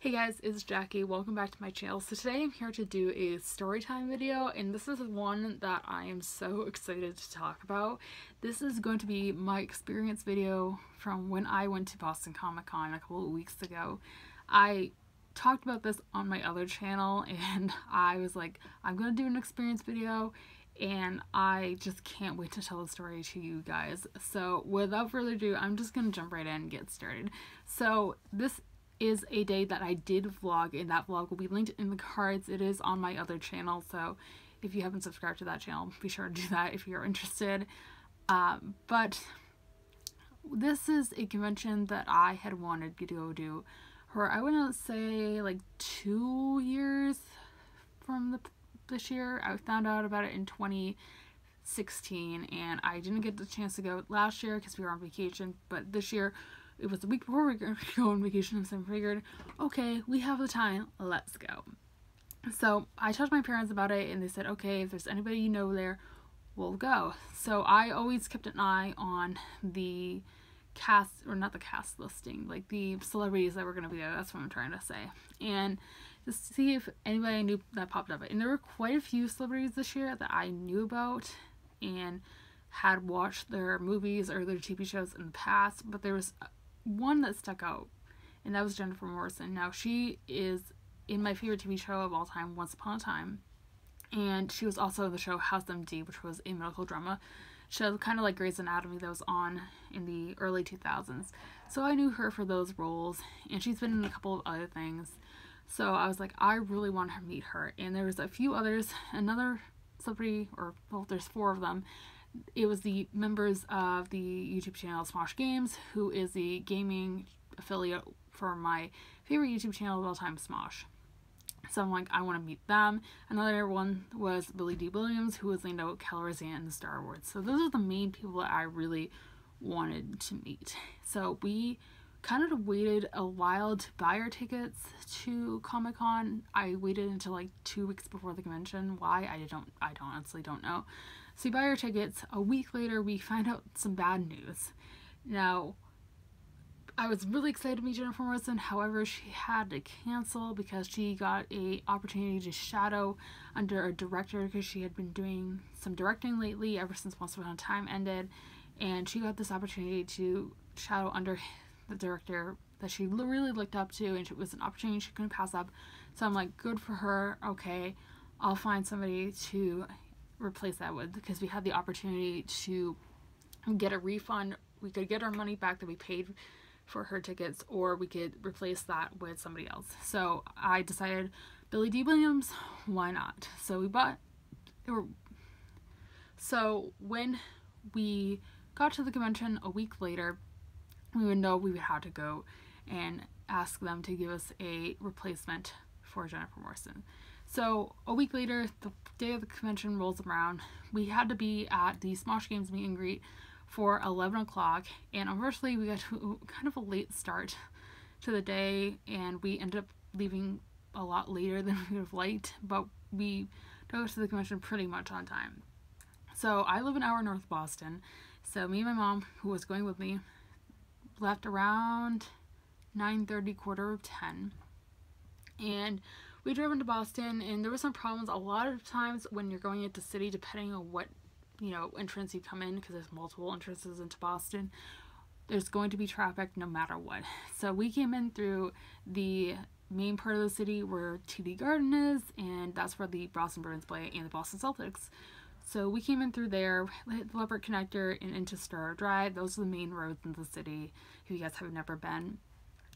Hey guys, it's Jackie. Welcome back to my channel. So today I'm here to do a story time video, and this is one that I am so excited to talk about. This is going to be my experience video from when I went to Boston Comic Con a couple of weeks ago. I talked about this on my other channel and I was like, I'm going to do an experience video, and I just can't wait to tell the story to you guys. So without further ado, I'm just going to jump right in and get started. So this is a day that I did vlog, and that vlog will be linked in the cards. It is on my other channel, so if you haven't subscribed to that channel, be sure to do that if you're interested. But this is a convention that I had wanted to go do for, I want to say, like 2 years from this year. I found out about it in 2016, and I didn't get the chance to go last year because we were on vacation, but this year it was the week before we were going to go on vacation, so I figured, okay, we have the time, let's go. So I talked to my parents about it, and they said, okay, if there's anybody you know there, we'll go. So I always kept an eye on the cast, or not the cast listing, like the celebrities that were going to be there, that's what I'm trying to say. And to see if anybody I knew that popped up. And there were quite a few celebrities this year that I knew about and had watched their movies or their TV shows in the past, but there was one that stuck out, and that was Jennifer Morrison. Now, she is in my favorite TV show of all time, Once Upon a Time, and she was also in the show House MD, which was a medical drama show, kind of like Grey's Anatomy, that was on in the early 2000s. So I knew her for those roles, and she's been in a couple of other things. So I was like, I really want to meet her. And there was a few others, another celebrity, or well, there's 4 of them. It was the members of the YouTube channel Smosh Games, who is the gaming affiliate for my favorite YouTube channel of all time, Smosh. So I'm like, I want to meet them. Another one was Billy Dee Williams, who was Lando Calrissian in the Star Wars. So those are the main people that I really wanted to meet. So we kind of waited a while to buy our tickets to Comic-Con. I waited until like 2 weeks before the convention. Why? I honestly don't know. So we buy our tickets. A week later, we find out some bad news. Now, I was really excited to meet Jennifer Morrison. However, she had to cancel because she got an opportunity to shadow under a director, because she had been doing some directing lately ever since Once Upon a Time ended, and she got this opportunity to shadow under the director that she really looked up to, and it was an opportunity she couldn't pass up. So I'm like, good for her. Okay, I'll find somebody to replace that with, because we had the opportunity to get a refund. We could get our money back that we paid for her tickets, or we could replace that with somebody else. So I decided Billy Dee Williams, why not? So we bought, so when we got to the convention a week later, we would know we would have to go and ask them to give us a replacement for Jennifer Morrison. So a week later, the day of the convention rolls around. We had to be at the Smosh Games meet and greet for 11 o'clock, and unfortunately we got to kind of a late start to the day, and we ended up leaving a lot later than we would have liked, but we got to the convention pretty much on time. So I live an hour north of Boston, so me and my mom, who was going with me, left around 9:30, quarter of 10, and we drove into Boston, and there were some problems. A lot of times when you're going into the city, depending on what, entrance you come in, because there's multiple entrances into Boston, there's going to be traffic no matter what. So we came in through the main part of the city where TD Garden is, and that's where the Boston Bruins play and the Boston Celtics. So we came in through there, hit the Leverett Connector, and into Star Drive. Those are the main roads in the city, if you guys have never been.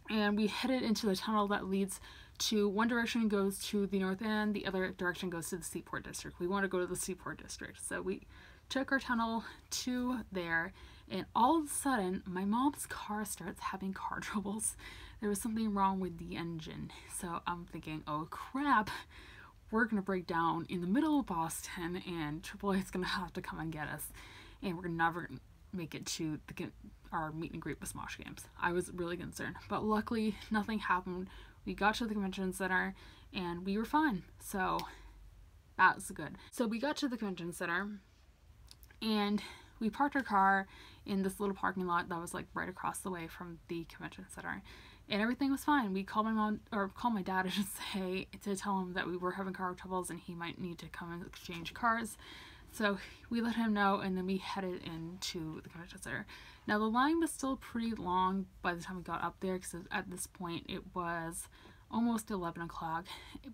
And we headed into the tunnel that leads to, one direction goes to the north end, the other direction goes to the Seaport District. We want to go to the Seaport District. So we took our tunnel to there, and all of a sudden, my mom's car starts having car troubles. There was something wrong with the engine. So I'm thinking, oh crap, we're going to break down in the middle of Boston, and AAA is going to have to come and get us, and we're never going to make it to our meet and greet with Smosh Games. I was really concerned, but luckily nothing happened. We got to the convention center and we were fine, so that was good. So we got to the convention center and we parked our car in this little parking lot that was like right across the way from the convention center, and everything was fine. We called my mom, or called my dad, I should say, to tell him that we were having car troubles and he might need to come and exchange cars. So we let him know, and then we headed into the convention center. Now the line was still pretty long by the time we got up there, because at this point it was almost 11 o'clock,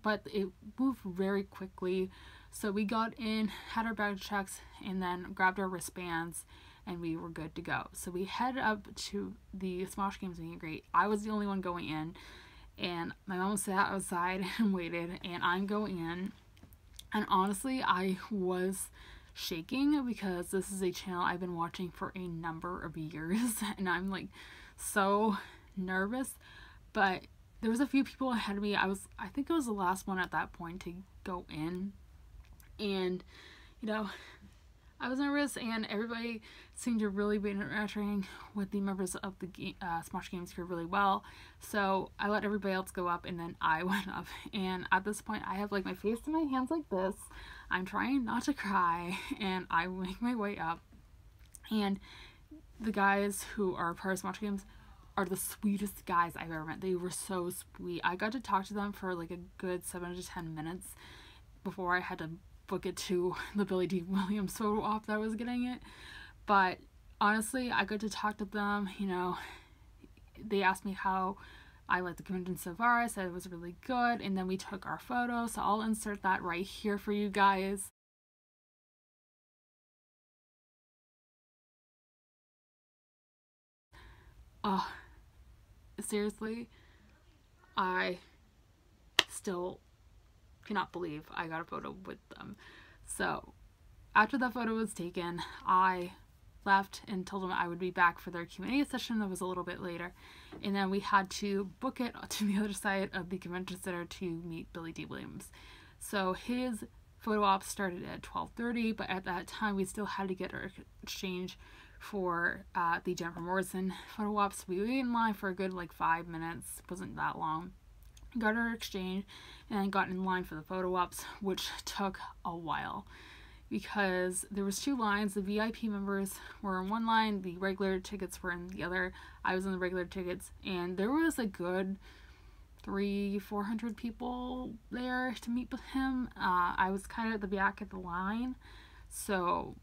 but it moved very quickly. So we got in, had our bag checks, and then grabbed our wristbands, and we were good to go. So we headed up to the Smosh Games meet and greet. I was the only one going in, and my mom sat outside and waited, and I'm going in. And honestly, I was shaking because this is a channel I've been watching for a number of years, and I'm like so nervous. But there was a few people ahead of me. I think I was the last one at that point to go in, and you know, I was nervous, and everybody seemed to really be interacting with the members of the Smosh Games crew really well. So I let everybody else go up, and then I went up. And at this point, I have like my face in my hands like this. I'm trying not to cry, and I make my way up. And the guys who are part of Smosh Games are the sweetest guys I've ever met. They were so sweet. I got to talk to them for like a good 7 to 10 minutes before I had to book it to the Billy D. Williams photo op that I was getting it. But honestly, I got to talk to them. You know, they asked me how I liked the convention so far. I said it was really good, and then we took our photo, so I'll insert that right here for you guys. Seriously, I still cannot believe I got a photo with them. So after that photo was taken, I left and told them I would be back for their Q&A session that was a little bit later, and then we had to book it to the other side of the convention center to meet Billy D. Williams. So his photo op started at 12:30, but at that time we still had to get our exchange for the Jennifer Morrison photo ops. We waited in line for a good like 5 minutes, it wasn't that long. Got our exchange and then got in line for the photo ops, which took a while because there was 2 lines. The VIP members were in one line, the regular tickets were in the other. I was in the regular tickets, and there was a good 300-400 people there to meet with him. I was kind of at the back of the line, so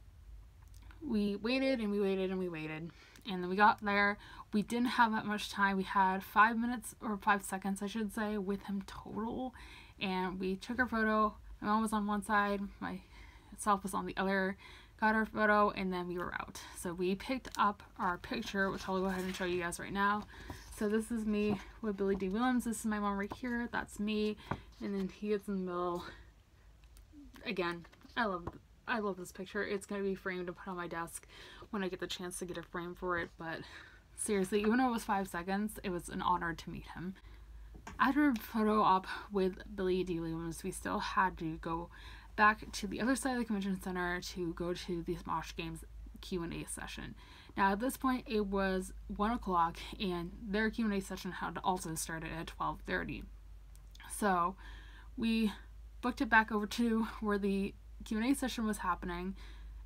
we waited and we waited and we waited, and then we got there. We didn't have that much time. We had 5 minutes, or 5 seconds I should say, with him total, and we took our photo. My mom was on one side, myself was on the other, got our photo, and then we were out. So we picked up our picture, which I'll go ahead and show you guys right now. So this is me with Billy D. Williams. This is my mom right here. That's me, and then he is in the middle. Again, I love this picture. It's going to be framed and put on my desk when I get the chance to get a frame for it, but seriously, even though it was 5 seconds, it was an honor to meet him. After a photo op with Billy D. Williams, we still had to go back to the other side of the convention center to go to the Smosh Games Q&A session. Now at this point it was 1 o'clock, and their Q&A session had also started at 12:30. So we booked it back over to where the Q&A session was happening,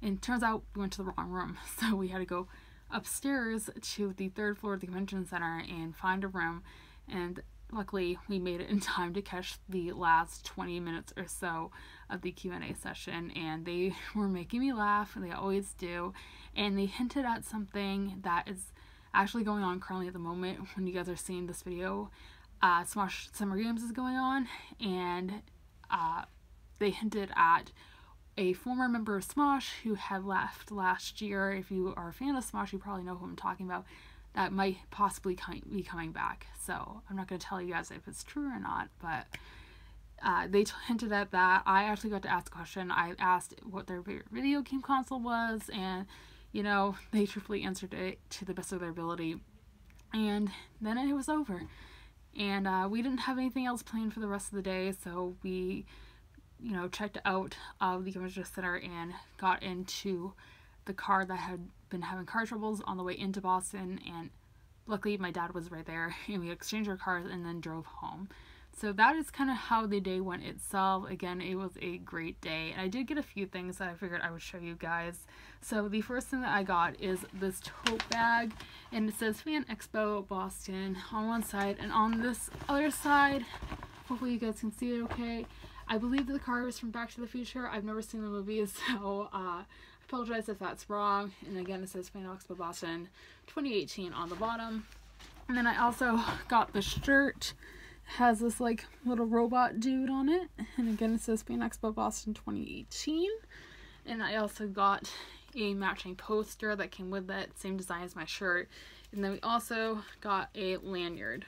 and turns out we went to the wrong room, so we had to go upstairs to the 3rd floor of the convention center and find a room, and luckily we made it in time to catch the last 20 minutes or so of the Q&A session. And they were making me laugh, and they always do, and they hinted at something that is actually going on currently at the moment when you guys are seeing this video. Smosh Summer Games is going on, and they hinted at a former member of Smosh who had left last year. If you are a fan of Smosh, you probably know who I'm talking about. That might possibly be coming back. So I'm not going to tell you guys if it's true or not, but they hinted at that. I actually got to ask a question. I asked what their favorite video game console was, and you know, they truthfully answered it to the best of their ability. And then it was over. And we didn't have anything else planned for the rest of the day, so we, you know, checked out of the convention center and got into the car that had been having car troubles on the way into Boston, and luckily my dad was right there, and we exchanged our cars and then drove home. So that is kind of how the day went itself. Again, it was a great day. And I did get a few things that I figured I would show you guys. So the first thing that I got is this tote bag. And it says Fan Expo Boston on one side. And on this other side, hopefully you guys can see it okay, I believe the car is from Back to the Future. I've never seen the movie, so I apologize if that's wrong. And again, it says Fan Expo Boston 2018 on the bottom. And then I also got the shirt. Has this like little robot dude on it, and again it says Fan Expo Boston 2018. And I also got a matching poster that came with it, same design as my shirt. And then we also got a lanyard.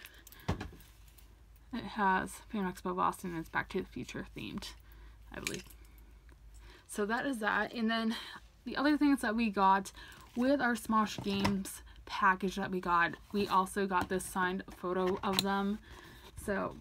It has Fan Expo Boston and it's Back to the Future themed, I believe. So that is that. And then the other things that we got with our Smosh Games package that we also got this signed photo of them. So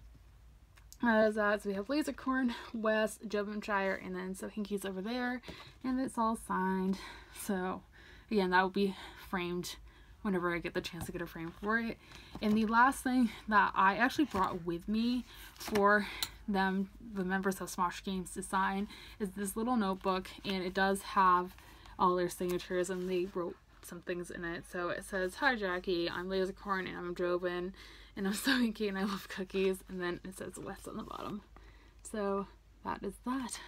as that, so we have Lasercorn, West, Jovanshire, and then so Hinky's over there, and it's all signed. So again, that will be framed whenever I get the chance to get a frame for it. And the last thing that I actually brought with me for them, the members of Smosh Games, to sign is this little notebook, and it does have all their signatures, and they wrote some things in it. So it says, "Hi Jackie, I'm Lasercorn, and I'm Jovan, and I'm so Hinky, and I love cookies," and then it says West on the bottom. So that is that.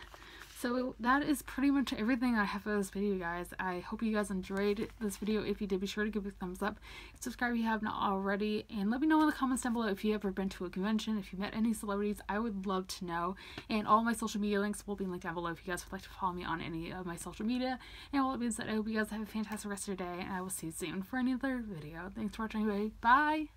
So that is pretty much everything I have for this video, guys. I hope you guys enjoyed this video. If you did, be sure to give it a thumbs up, subscribe if you have not already, and let me know in the comments down below if you've ever been to a convention, if you met any celebrities. I would love to know. And all my social media links will be linked down below if you guys would like to follow me on any of my social media. And all that being said, I hope you guys have a fantastic rest of your day, and I will see you soon for another video. Thanks for watching, everybody. Bye!